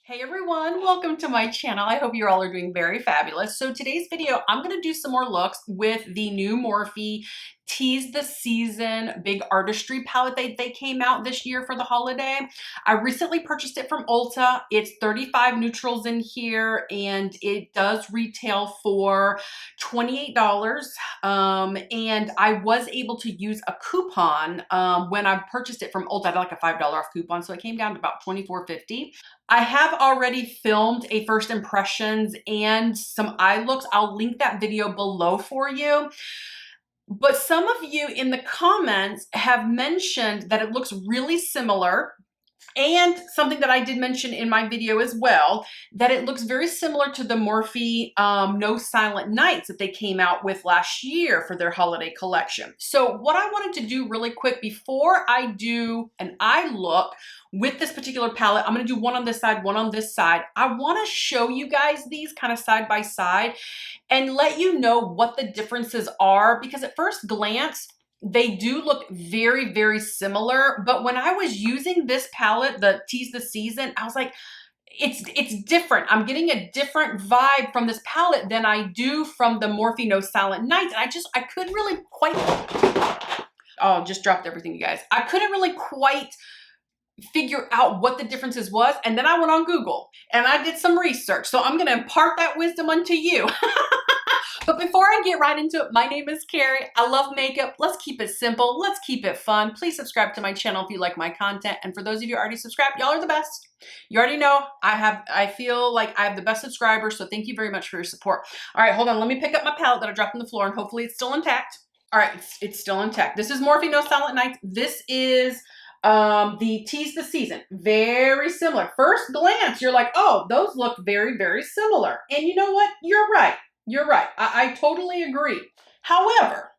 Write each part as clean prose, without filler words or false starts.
Hey everyone, welcome to my channel. I hope you all are doing very fabulous. So today's video, I'm going to do some more looks with the new Morphe Tease the Season Big Artistry palette they came out this year for the holiday. I recently purchased it from Ulta. It's 35 neutrals in here and it does retail for $28. And I was able to use a coupon when I purchased it from Ulta. I had like a $5 off coupon, so it came down to about $24.50. I have already filmed a first impressions and some eye looks. I'll link that video below for you. But some of you in the comments have mentioned that it looks really similar. And something that I did mention in my video as well, that it looks very similar to the Morphe No Silent Nights that they came out with last year for their holiday collection. So what I wanted to do really quick before I do an eye look with this particular palette, I'm going to do one on this side, one on this side. I want to show you guys these kind of side by side and let you know what the differences are, because at first glance, they do look very, very similar. But when I was using this palette, the Tease the Season, I was like, it's different. I'm getting a different vibe from this palette than I do from the Morphe No Silent Nights. And I couldn't really quite, oh, just dropped everything, you guys. I couldn't really quite figure out what the differences was. And then I went on Google and I did some research. So I'm going to impart that wisdom unto you. But before I get right into it, my name is Carrie. I love makeup. Let's keep it simple. Let's keep it fun. Please subscribe to my channel if you like my content. And for those of you who already subscribed, y'all are the best. You already know I feel like I have the best subscribers. So thank you very much for your support. All right, hold on. Let me pick up my palette that I dropped on the floor and hopefully it's still intact. All right, it's still intact. This is Morphe No Silent Nights. This is the Tease the Season. Very similar. First glance, you're like, oh, those look very, very similar. And you know what? You're right. You're right. I totally agree. However,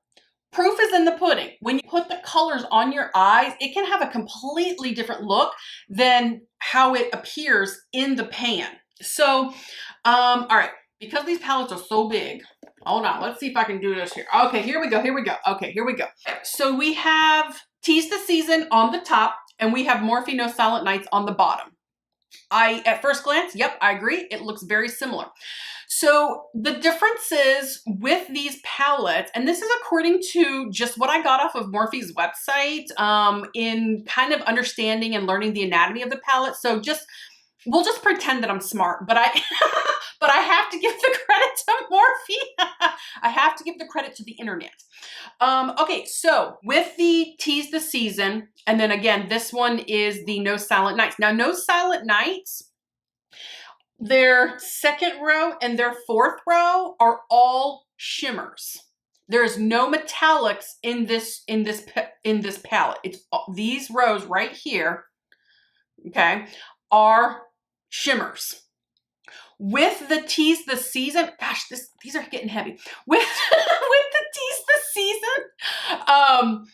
proof is in the pudding. When you put the colors on your eyes, it can have a completely different look than how it appears in the pan. So, all right, because these palettes are so big, hold on, let's see if I can do this here. Okay, here we go, here we go. Okay, here we go. So we have Tease the Season on the top, and we have Morphe No Silent Nights on the bottom. At first glance, yep, I agree. It looks very similar. So the differences with these palettes, and this is according to just what I got off of Morphe's website, in kind of understanding and learning the anatomy of the palette. So we'll just pretend that I'm smart, but but I have to give the credit to Morphe. I have to give the credit to the internet. Okay, so with the Tease the Season, and then again, this one is the No Silent Nights. Now, No Silent Nights, their second row and their fourth row are all shimmers. There is no metallics in this palette. It's these rows right here, okay, are shimmers. With the Tease the Season, gosh, these are getting heavy. With the Tease the Season,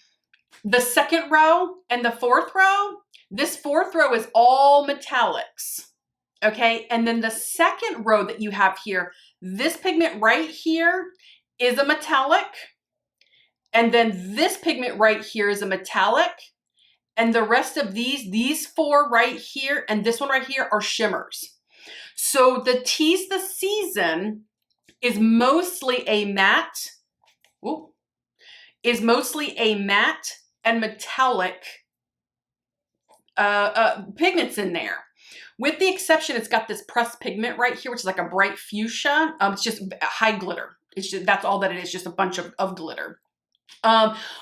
the second row and the fourth row, this fourth row is all metallics. Okay, and then the second row that you have here, this pigment right here is a metallic, and then this pigment right here is a metallic, and the rest of these four right here and this one right here are shimmers. So the Tease the Season is mostly a matte, and metallic pigments in there. With the exception, it's got this pressed pigment right here, which is like a bright fuchsia. It's just high glitter. That's all that it is, just a bunch of glitter.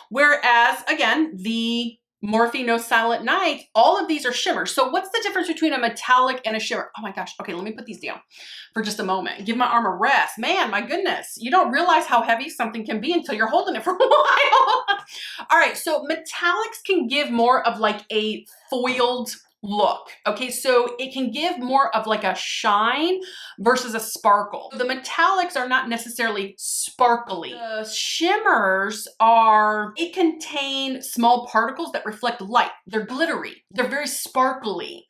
Whereas, again, the Morphe No Silent Nights, all of these are shimmers. So what's the difference between a metallic and a shimmer? Oh my gosh. Okay, let me put these down for just a moment. Give my arm a rest. Man, my goodness. You don't realize how heavy something can be until you're holding it for a while. All right, so metallics can give more of like a foiled look. Okay, so it can give more of like a shine versus a sparkle. The metallics are not necessarily sparkly. The shimmers it contain small particles that reflect light. They're glittery. They're very sparkly.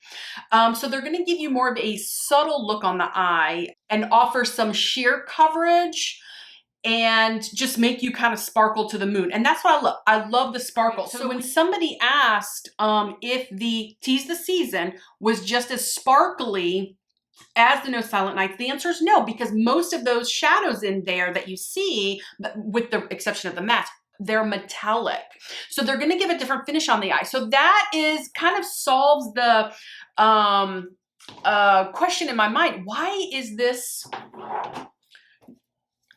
So they're going to give you more of a subtle look on the eye and offer some sheer coverage and just make you kind of sparkle to the moon. And that's what I love. I love the sparkle. So when somebody asked if the Tease the Season was just as sparkly as the No Silent Nights, the answer is no, because most of those shadows in there that you see, with the exception of the matte, they're metallic. So they're gonna give a different finish on the eye. So that is kind of solves the question in my mind. Why is this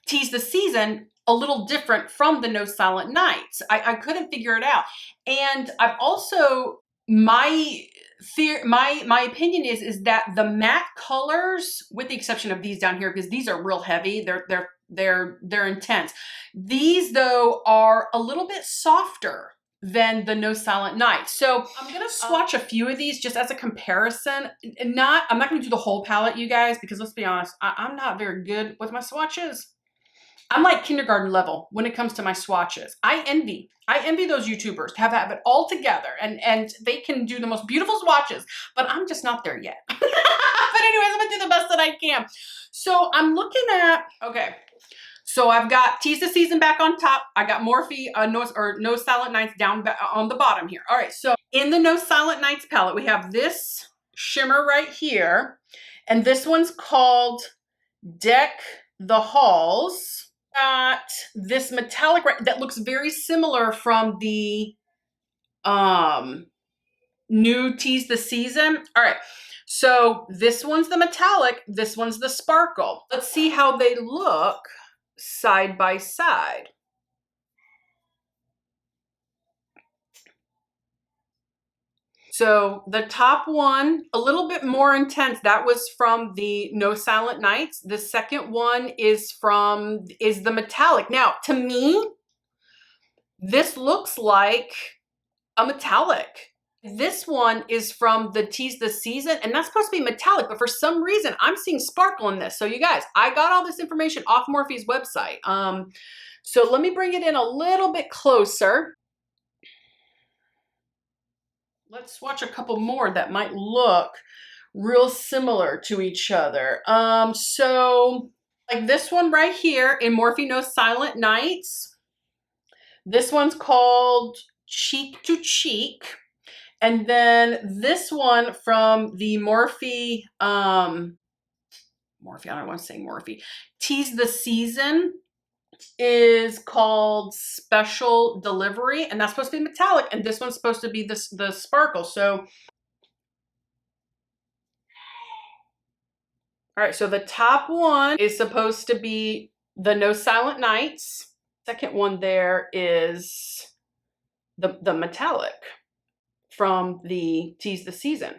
Tease the Season a little different from the No Silent Nights? I couldn't figure it out. And I've also, my opinion is that the matte colors, with the exception of these down here, because these are real heavy, they're intense. These though are a little bit softer than the No Silent Night. So I'm gonna swatch a few of these just as a comparison. I'm not gonna do the whole palette, you guys, because let's be honest, I'm not very good with my swatches. I'm like kindergarten level when it comes to my swatches. I envy those YouTubers to have it all together and they can do the most beautiful swatches, but I'm just not there yet. But anyways, I'm gonna do the best that I can. So I'm looking at, okay, so I've got Tease the Season back on top. I got Morphe, No Silent Nights down on the bottom here. All right, so in the No Silent Nights palette, we have this shimmer right here, and this one's called Deck the Halls. Got this metallic that looks very similar from the new Tease the Season. All right, so this one's the metallic, this one's the sparkle. Let's see how they look side by side. So the top one, a little bit more intense. That was from the No Silent Nights. The second one is the metallic. Now, to me, this looks like a metallic. This one is from the Tease the Season, and that's supposed to be metallic, but for some reason, I'm seeing sparkle in this. So you guys, I got all this information off Morphe's website. So let me bring it in a little bit closer. Let's swatch a couple more that might look real similar to each other. So like this one right here in Morphe No Silent Nights. This one's called Cheek to Cheek. And then this one from the Morphe, I don't want to say Morphe, Tease the Season, is called Special Delivery, and that's supposed to be metallic, and this one's supposed to be the sparkle. So all right, so the top one is supposed to be the No Silent Nights. Second one there is the metallic from the Tease the Season.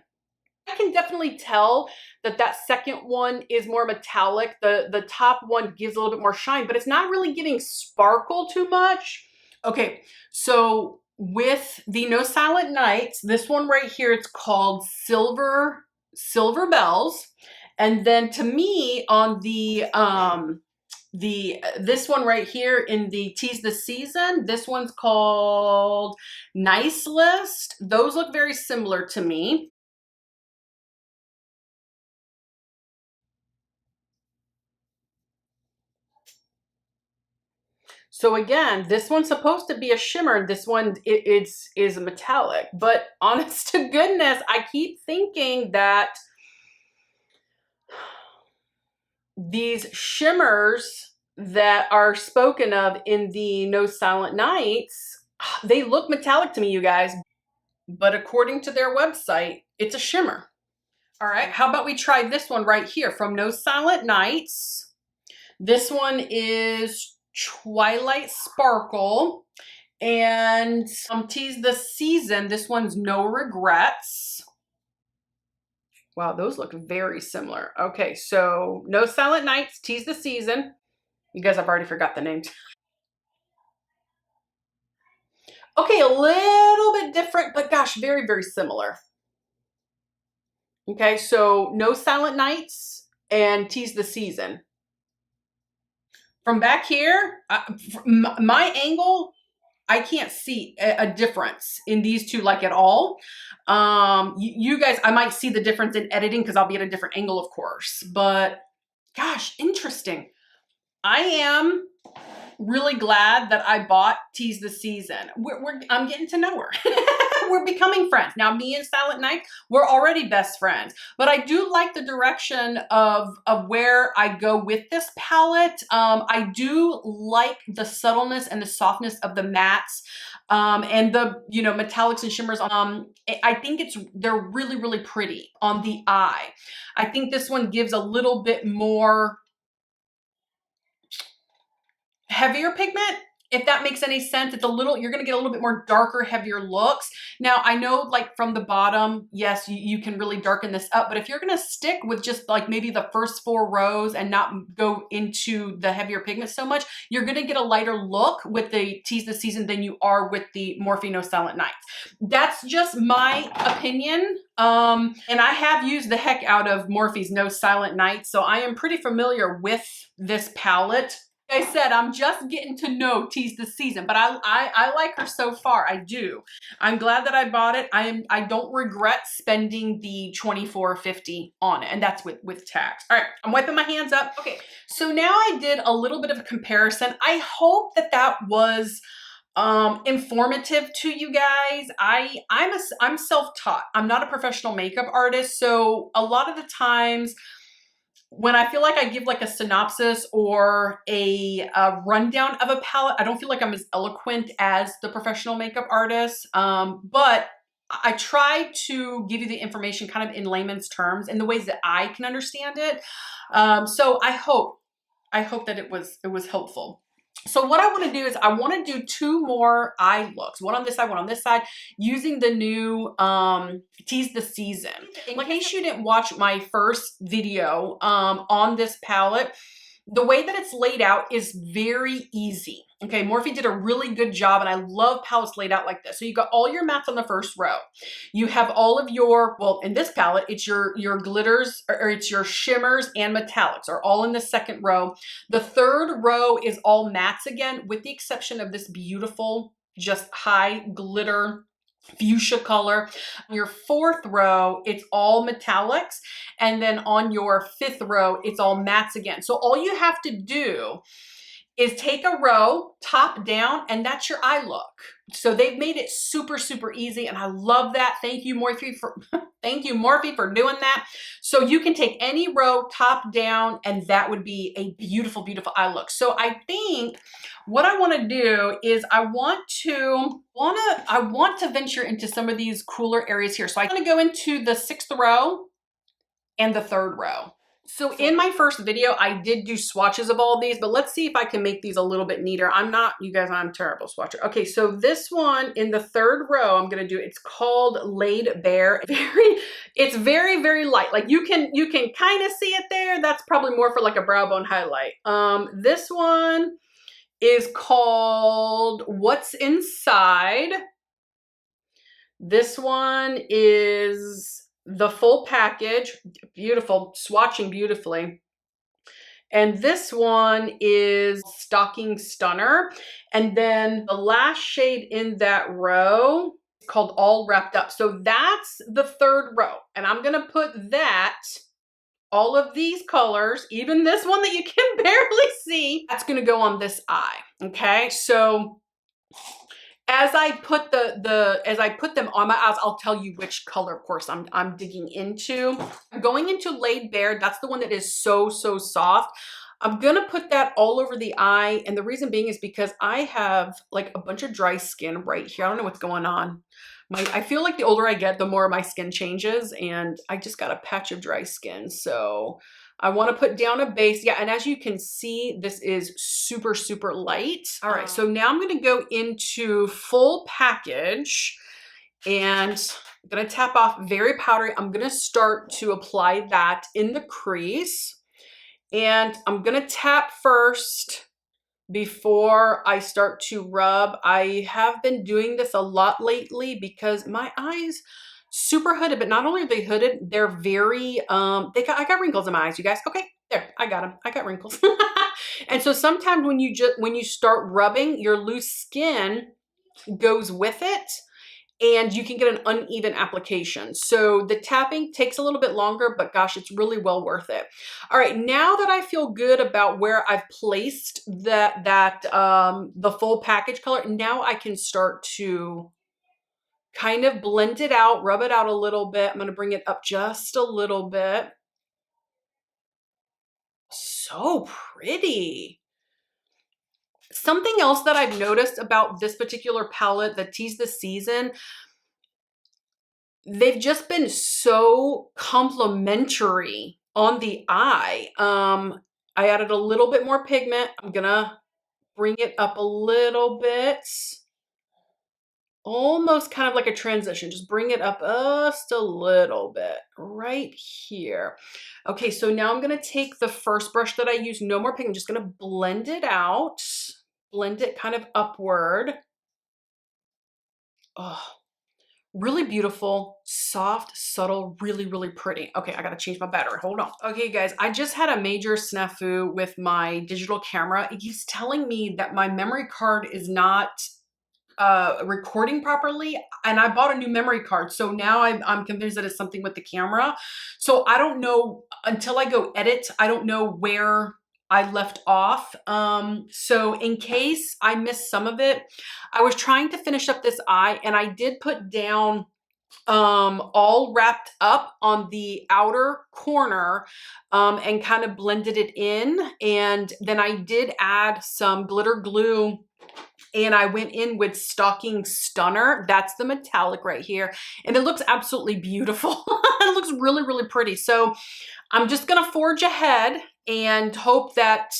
I can definitely tell that second one is more metallic. The top one gives a little bit more shine, but it's not really giving sparkle too much. Okay, so with the No Silent Nights, this one right here, it's called Silver Bells. And then to me on this one right here in the Tease the Season, this one's called Nice List. Those look very similar to me. So again, this one's supposed to be a shimmer. This one is metallic, but honest to goodness, I keep thinking that these shimmers that are spoken of in the No Silent Nights, they look metallic to me, you guys, but according to their website, it's a shimmer. All right, how about we try this one right here from No Silent Nights. This one is Twilight Sparkle, and Tease the Season, this one's No Regrets. Wow, those look very similar. Okay, so No Silent Nights, Tease the Season. You guys, I've already forgot the names. Okay, a little bit different, but gosh, very, very similar. Okay, so No Silent Nights and Tease the Season. From back here, my angle, I can't see a difference in these two like at all. You guys, I might see the difference in editing because I'll be at a different angle, of course. But gosh, interesting. I am really glad that I bought Tease the Season. I'm getting to know her. We're becoming friends. Now, me and Silent Night, we're already best friends, but I do like the direction of where I go with this palette. I do like the subtleness and the softness of the mattes. And the, you know, metallics and shimmers. I think they're really, really pretty on the eye. I think this one gives a little bit more heavier pigment, if that makes any sense. It's a little, you're gonna get a little bit more darker, heavier looks. Now, I know like from the bottom, yes, you can really darken this up, but if you're gonna stick with just like maybe the first 4 rows and not go into the heavier pigment so much, you're gonna get a lighter look with the Tease the Season than you are with the Morphe No Silent Nights. That's just my opinion. And I have used the heck out of Morphe's No Silent Nights, so I am pretty familiar with this palette. Like I said, I'm just getting to know Tease the Season, but I like her so far. I do. I'm glad that I bought it. I don't regret spending the $24.50 on it, and that's with tax. All right, I'm wiping my hands up. Okay, so now I did a little bit of a comparison. I hope that was informative to you guys. I'm self-taught. I'm not a professional makeup artist, so a lot of the times when I feel like I give like a synopsis or a rundown of a palette, I don't feel like I'm as eloquent as the professional makeup artist. But I try to give you the information kind of in layman's terms in the ways that I can understand it. So I hope that it was helpful. So what I want to do is I want to do 2 more eye looks, one on this side, one on this side, using the new Tease the Season. In case you didn't watch my first video on this palette, the way that it's laid out is very easy. Okay, Morphe did a really good job, and I love palettes laid out like this. So you got all your mattes on the first row. You have all of your, well, in this palette, it's your glitters, or it's your shimmers and metallics are all in the second row. The third row is all mattes again, with the exception of this beautiful, just high glitter fuchsia color. On your fourth row, it's all metallics. And then on your fifth row, it's all mattes again. So all you have to do is take a row top down, and that's your eye look. So they've made it super, super easy, and I love that. Thank you, Morphe, for thank you, Morphe, for doing that. So you can take any row top down, and that would be a beautiful, beautiful eye look. So I think what I want to do is I want to venture into some of these cooler areas here. So I'm going to go into the 6th row and the 3rd row. So in my first video, I did do swatches of all these, but let's see if I can make these a little bit neater. I'm a terrible swatcher. Okay, so this one in the 3rd row, I'm gonna do, it's called Laid Bare. It's very, very light. Like you can kind of see it there. That's probably more for like a brow bone highlight. This one is called What's Inside. This one is the full package, beautiful, swatching beautifully. And this one is Stocking Stunner. And then the last shade in that row is called All Wrapped Up. So that's the 3rd row. And I'm gonna put that, all of these colors, even this one that you can barely see, that's gonna go on this eye, okay? So as I put them on my eyes, I'll tell you which color, of course, I'm digging into. I'm going into Laid Bare. That's the one that is so, so soft. I'm gonna put that all over the eye, and the reason being is because I have like a bunch of dry skin right here. I don't know what's going on. I feel like the older I get, the more my skin changes, and I just got a patch of dry skin. So I want to put down a base. Yeah, and as you can see, this is super, super light. All right, so now I'm going to go into full package, and I'm going to tap off very powdery. I'm going to start to apply that in the crease, and I'm going to tap first before I start to rub. I have been doing this a lot lately because my eyes super hooded, but not only are they hooded, they're very, I got wrinkles in my eyes, you guys. Okay, there, I got them. I got wrinkles. And so sometimes when you start rubbing, your loose skin goes with it. and you can get an uneven application. So the tapping takes a little bit longer, but gosh, it's really well worth it. All right, now that I feel good about where I've placed the full package color, now I can start to kind of blend it out, rub it out a little bit. I'm going to bring it up just a little bit. So pretty. Something else that I've noticed about this particular palette, the Tease This Season, they've just been so complimentary on the eye. I added a little bit more pigment. I'm gonna bring it up a little bit. Almost kind of like a transition. Just bring it up just a little bit right here. Okay, so now I'm gonna take the first brush that I used, no more pigment, I'm just gonna blend it out, blend it kind of upward. Oh, really beautiful, soft, subtle, really, really pretty. Okay, I gotta change my battery, hold on. Okay guys, I just had a major snafu with my digital camera. It keeps telling me that my memory card is not recording properly, and I bought a new memory card, so now I'm convinced that it's something with the camera. So I don't know, until I go edit, I don't know where I left off. So in case I missed some of it, I was trying to finish up this eye, and I did put down all wrapped up on the outer corner, and kind of blended it in. And then I did add some glitter glue, and I went in with Stalking Stunner. That's the metallic right here. And it looks absolutely beautiful. It looks really, really pretty. So I'm just gonna forge ahead and hope that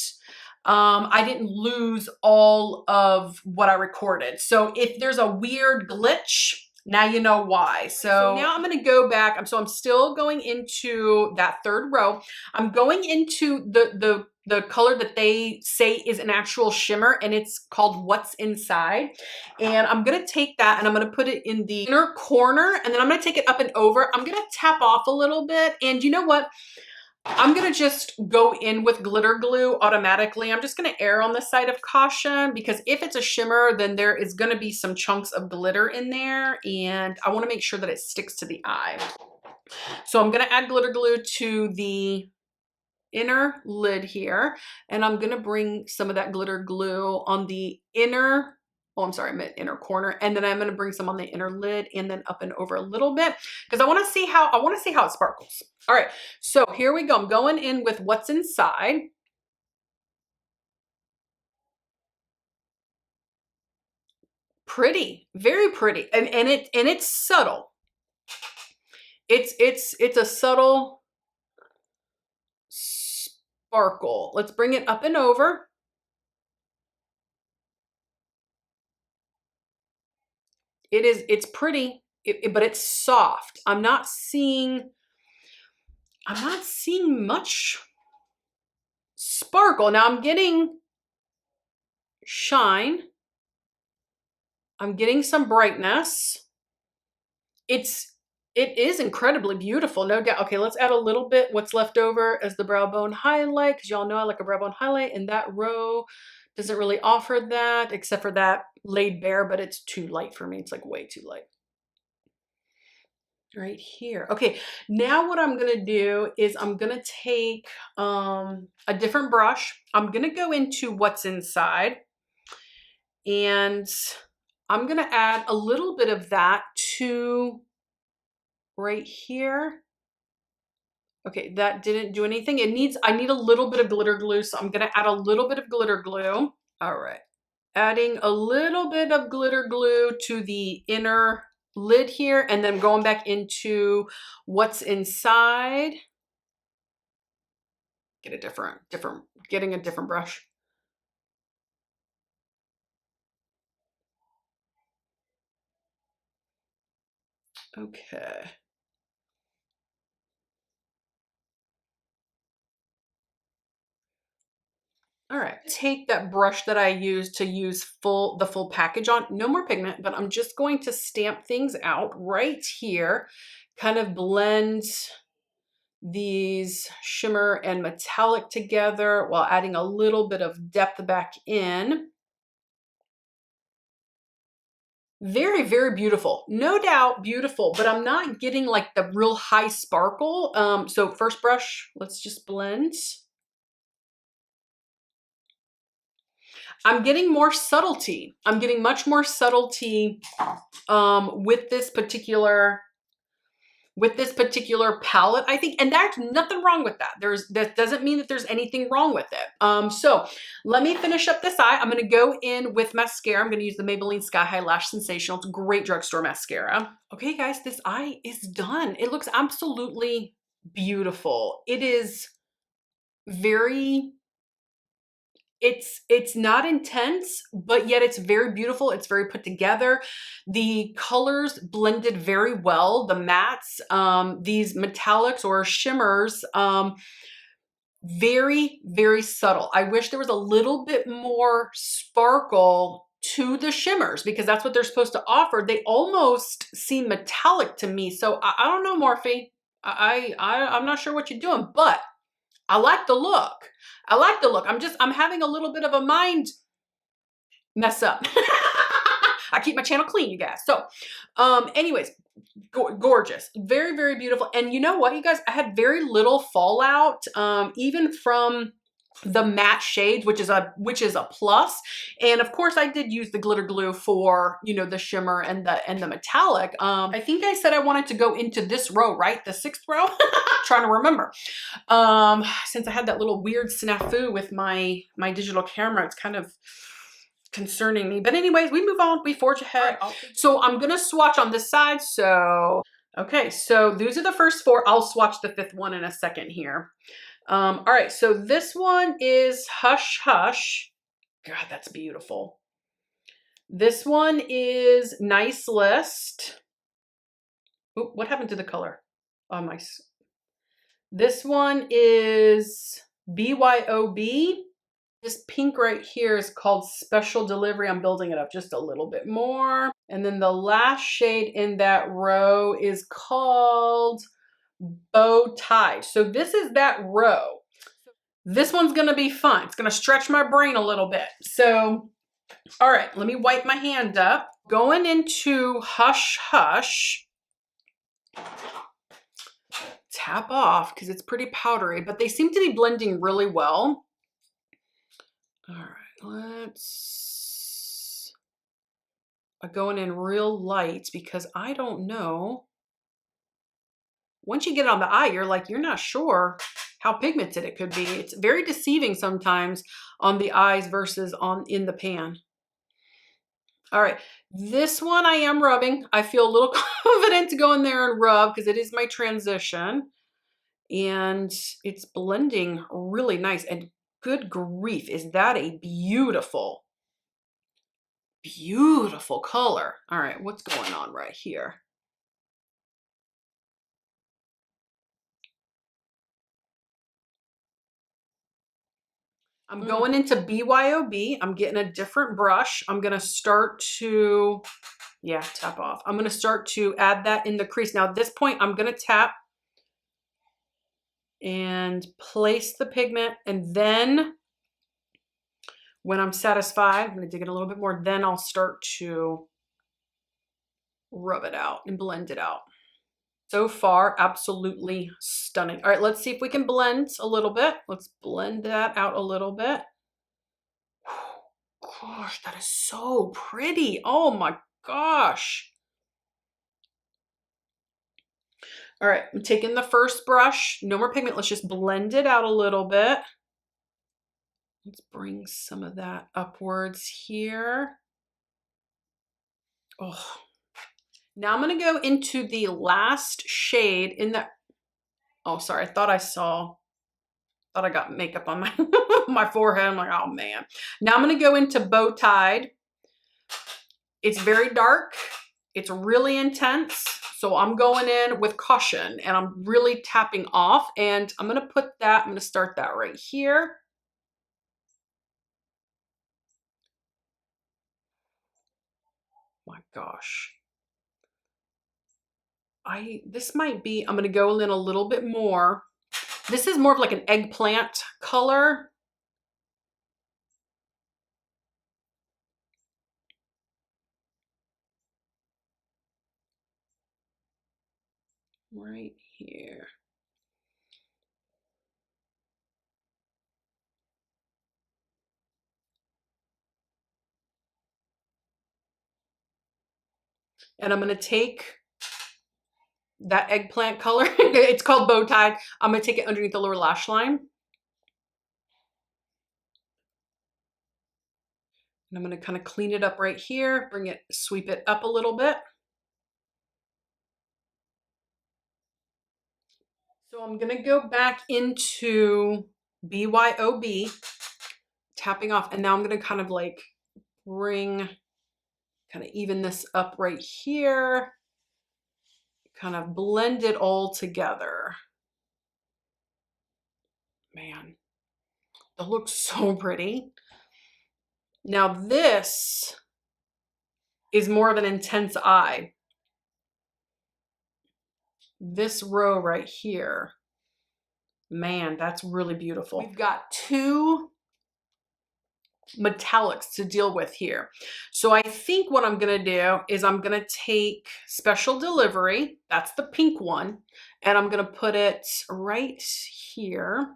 I didn't lose all of what I recorded. So if there's a weird glitch, now you know why. So now I'm gonna go back. I'm still going into that third row. I'm going into the color that they say is an actual shimmer, and it's called What's Inside. And I'm gonna take that and I'm gonna put it in the inner corner, and then I'm gonna take it up and over. I'm gonna tap off a little bit, and you know what? I'm gonna just go in with glitter glue automatically. I'm just gonna err on the side of caution, because if it's a shimmer, then there is gonna be some chunks of glitter in there, and I wanna make sure that it sticks to the eye. So I'm gonna add glitter glue to the inner lid here, and I'm gonna bring some of that glitter glue on the inner, oh, I'm sorry, I meant inner corner, and then I'm gonna bring some on the inner lid and then up and over a little bit, because I wanna see how it sparkles. All right, so here we go. I'm going in with What's Inside. Pretty, very pretty, and it's subtle. It's a subtle sparkle. Let's bring it up and over. It's pretty, but it's soft. I'm not seeing much sparkle. Now I'm getting shine. I'm getting some brightness. It is incredibly beautiful, no doubt. Okay, let's add a little bit what's left over as the brow bone highlight, because y'all know I like a brow bone highlight, and that row doesn't really offer that, except for that Laid Bare, but it's too light for me. It's like way too light. Right here. Okay, now what I'm gonna do is I'm gonna take a different brush. I'm gonna go into What's Inside, and I'm gonna add a little bit of that to right here. Okay, that didn't do anything. I need a little bit of glitter glue, so I'm gonna add a little bit of glitter glue. All right, adding a little bit of glitter glue to the inner lid here, and then going back into What's Inside. Getting a different brush. Okay. All right, take that brush that I used to use the full package on, no more pigment, but I'm just going to stamp things out right here, kind of blend these shimmer and metallic together while adding a little bit of depth back in. Very, very beautiful. No doubt beautiful, but I'm not getting like the real high sparkle. So first brush, let's just blend. I'm getting more subtlety. I'm getting much more subtlety with this particular palette, I think, and there's nothing wrong with that. That doesn't mean that there's anything wrong with it. So let me finish up this eye. I'm going to go in with mascara. I'm going to use the Maybelline Sky High Lash Sensational. It's a great drugstore mascara. Okay, guys, this eye is done. It looks absolutely beautiful. It is very, it's not intense, but yet it's very beautiful. It's very put together. The colors blended very well. The mattes, these metallics or shimmers, very, very subtle. I wish there was a little bit more sparkle to the shimmers because that's what they're supposed to offer. They almost seem metallic to me. So I don't know, Morphe. I'm not sure what you're doing, but I like the look. I like the look. I'm having a little bit of a mind mess up. I keep my channel clean, you guys. So, anyways, gorgeous. Very, very beautiful. And you know what, you guys? I had very little fallout, even from the matte shades, which is a plus. And of course I did use the glitter glue for, you know, the shimmer and the metallic. I think I said I wanted to go into this row, right? The 6th row. Trying to remember. Since I had that little weird snafu with my digital camera, it's kind of concerning me. But anyways, we move on, we forge ahead. So I'm gonna swatch on this side. So okay, so those are the first 4. I'll swatch the 5th one in a second here. All right, so this one is Hush Hush. God, that's beautiful. This one is Nice List. Ooh, what happened to the color? Oh my. This one is BYOB. This pink right here is called Special Delivery. I'm building it up just a little bit more. And then the last shade in that row is called Bow Tie. So this is that row. This one's gonna be fun. It's gonna stretch my brain a little bit. So, all right, let me wipe my hand up. Going into Hush Hush. Tap off because it's pretty powdery, but they seem to be blending really well. All right, I'm going in real light because I don't know. Once you get it on the eye, you're not sure how pigmented it could be. It's very deceiving sometimes on the eyes versus in the pan. All right, this one I am rubbing. I feel a little confident to go in there and rub because it is my transition. And it's blending really nice. And good grief, is that a beautiful, beautiful color. All right, what's going on right here? I'm going into BYOB. I'm getting a different brush. I'm going to start to, yeah, tap off. I'm going to start to add that in the crease. Now at this point, I'm going to tap and place the pigment. And then when I'm satisfied, I'm going to dig it a little bit more. Then I'll start to rub it out and blend it out. So far, absolutely stunning. All right, let's see if we can blend a little bit. Let's blend that out a little bit. Gosh, that is so pretty. Oh my gosh. All right, I'm taking the first brush. No more pigment. Let's just blend it out a little bit. Let's bring some of that upwards here. Oh. Now I'm going to go into the last shade in the, oh, sorry. I thought I got makeup on my, my forehead. I'm like, oh man. Now I'm going to go into Bow Tied. It's very dark. It's really intense. So I'm going in with caution and I'm really tapping off and I'm going to put that, I'm going to start that right here. My gosh. This might be, I'm going to go in a little bit more. This is more of like an eggplant color. right here. And I'm going to take that eggplant color. It's called bow tie. I'm going to take it underneath the lower lash line. And I'm going to kind of clean it up right here, bring it, sweep it up a little bit. So I'm going to go back into BYOB, tapping off. And now I'm going to kind of like bring, kind of even this up right here, kind of blend it all together. Man, that looks so pretty. Now this is more of an intense eye. This row right here, man, that's really beautiful. We've got two metallics to deal with here. So I think what I'm gonna do is I'm gonna take Special Delivery, that's the pink one, and I'm gonna put it right here.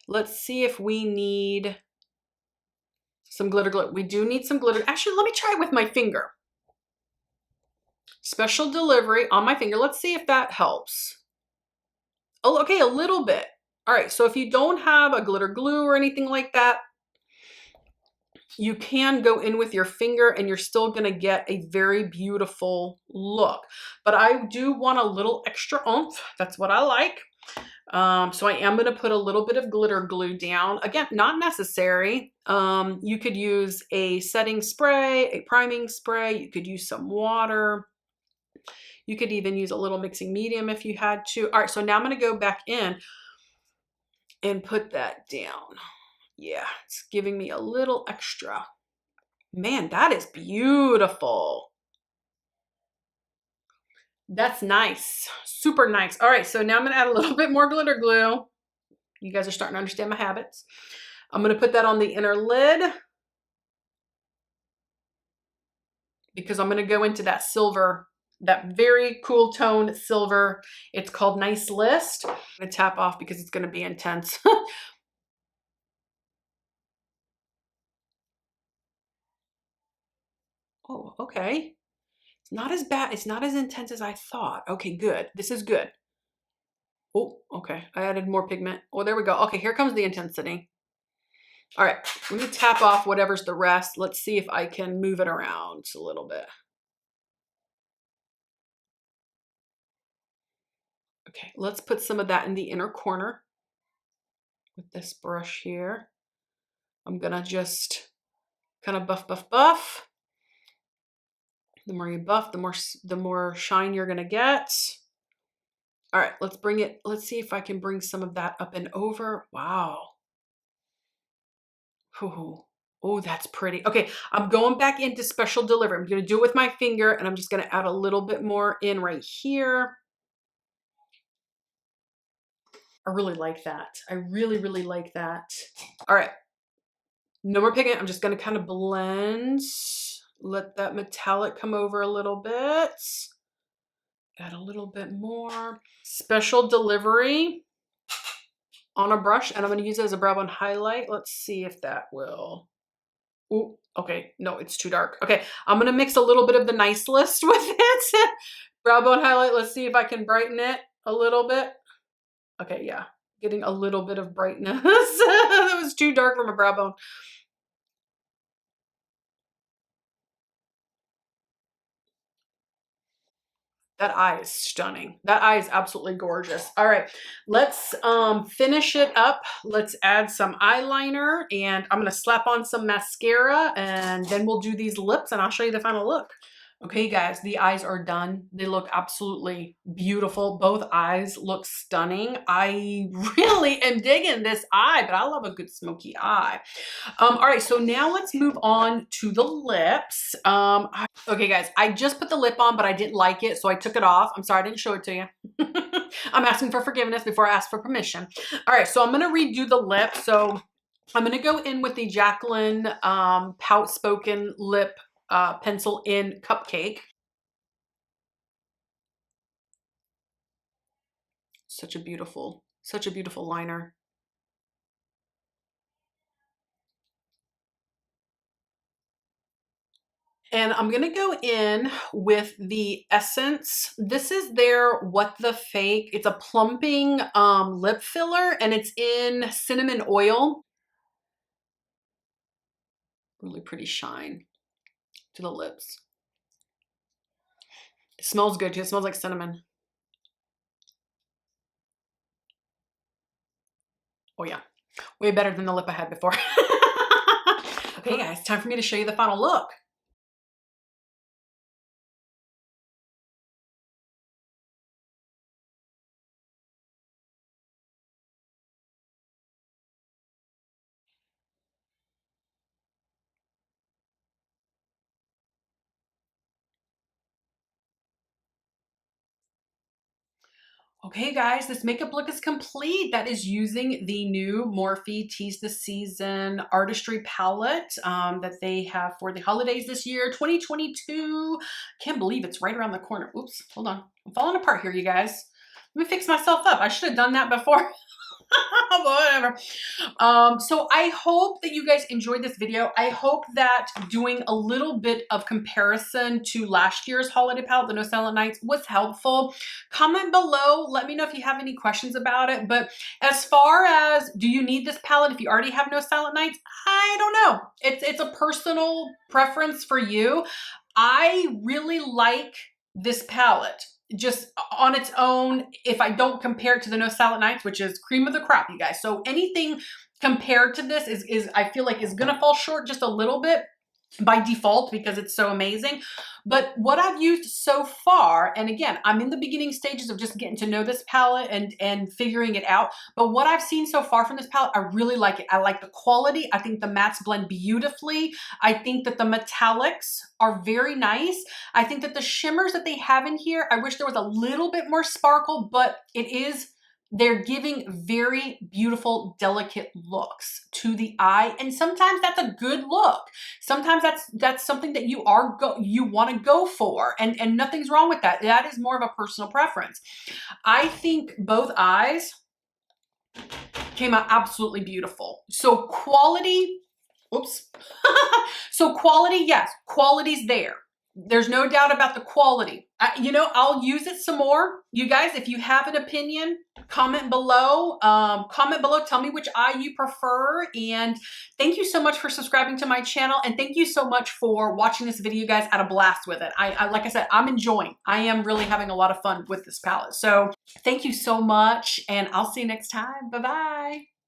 Let's see if we need some glitter glue. We do need some glitter. Actually, let me try it with my finger. Special Delivery on my finger. Let's see if that helps. Oh, okay, a little bit. All right, so if you don't have a glitter glue or anything like that, you can go in with your finger and you're still gonna get a very beautiful look. But I do want a little extra oomph. That's what I like. So I am gonna put a little bit of glitter glue down. Again, not necessary. You could use a setting spray, a priming spray. You could use some water. You could even use a little mixing medium if you had to. All right, so now I'm gonna go back in and put that down. Yeah, it's giving me a little extra. Man, that is beautiful. That's nice. Super nice. All right, so now I'm gonna add a little bit more glitter glue. You guys are starting to understand my habits. I'm gonna put that on the inner lid because I'm gonna go into that silver, that very cool tone silver. It's called Nice List. I'm gonna tap off because it's gonna be intense. Oh, okay. It's not as bad. It's not as intense as I thought. Okay, good. This is good. Oh, okay. I added more pigment. Oh, there we go. Okay, here comes the intensity. All right, let me tap off whatever's the rest. Let's see if I can move it around a little bit. Okay, let's put some of that in the inner corner with this brush here. I'm gonna just kind of buff, buff, buff. The more you buff, the more shine you're gonna get. All right, let's bring it. Let's see if I can bring some of that up and over. Wow. Ooh. Oh, that's pretty. Okay, I'm going back into Special Delivery. I'm gonna do it with my finger and I'm just gonna add a little bit more in right here. I really like that. I really, really like that. All right, no more pigment. I'm just gonna kind of blend, let that metallic come over a little bit. Add a little bit more. Special Delivery on a brush, and I'm gonna use it as a brow bone highlight. Let's see if that will. Ooh, okay, no, it's too dark. Okay, I'm gonna mix a little bit of the Nice List with it. Brow bone highlight, let's see if I can brighten it a little bit. Okay, yeah, getting a little bit of brightness. That was too dark for my brow bone. That eye is stunning. That eye is absolutely gorgeous. All right, let's finish it up. Let's add some eyeliner and I'm gonna slap on some mascara and then we'll do these lips and I'll show you the final look. Okay, guys, the eyes are done. They look absolutely beautiful. Both eyes look stunning. I really am digging this eye, but I love a good smoky eye. All right, so now let's move on to the lips. Okay, guys, I just put the lip on, but I didn't like it, so I took it off. I'm sorry I didn't show it to you. I'm asking for forgiveness before I ask for permission. All right, so I'm gonna redo the lip. So I'm gonna go in with the Jacqueline Pout Spoken Lip Pencil in Cupcake. Such a beautiful liner. And I'm gonna go in with the Essence. This is their What the Fake. It's a plumping lip filler, and it's in cinnamon oil. Really pretty shine to the lips. It smells good too. It smells like cinnamon. Oh yeah, way better than the lip I had before. Okay guys, time for me to show you the final look. Okay guys, this makeup look is complete. That is using the new Morphe Tease the Season Artistry palette that they have for the holidays this year, 2022. Can't believe it's right around the corner. Oops, hold on. I'm falling apart here, you guys. Let me fix myself up. I should have done that before. Whatever. So I hope that you guys enjoyed this video. I hope that doing a little bit of comparison to last year's holiday palette, the No Silent Nights, was helpful. Comment below. Let me know if you have any questions about it. But as far as, do you need this palette if you already have No Silent Nights? I don't know. It's a personal preference for you. I really like this palette just on its own, if I don't compare it to the No Silent Nights, which is cream of the crop, you guys. So anything compared to this is I feel like is gonna fall short just a little bit by default because it's so amazing. But what I've used so far, and again, I'm in the beginning stages of just getting to know this palette and figuring it out. But what I've seen so far from this palette, I really like it. I like the quality. I think the mattes blend beautifully. I think that the metallics are very nice. I think that the shimmers that they have in here, I wish there was a little bit more sparkle, but they're giving very beautiful, delicate looks to the eye. And sometimes that's a good look. Sometimes that's something that you want to go for. And nothing's wrong with that. That is more of a personal preference. I think both eyes came out absolutely beautiful. So quality, oops. So quality, yes, quality's there. There's no doubt about the quality. You know, I'll use it some more. You guys, if you have an opinion, comment below. Tell me which eye you prefer. And thank you so much for subscribing to my channel. And thank you so much for watching this video, you guys. I had a blast with it. Like I said, I'm enjoying. I am really having a lot of fun with this palette. So thank you so much. And I'll see you next time. Bye-bye.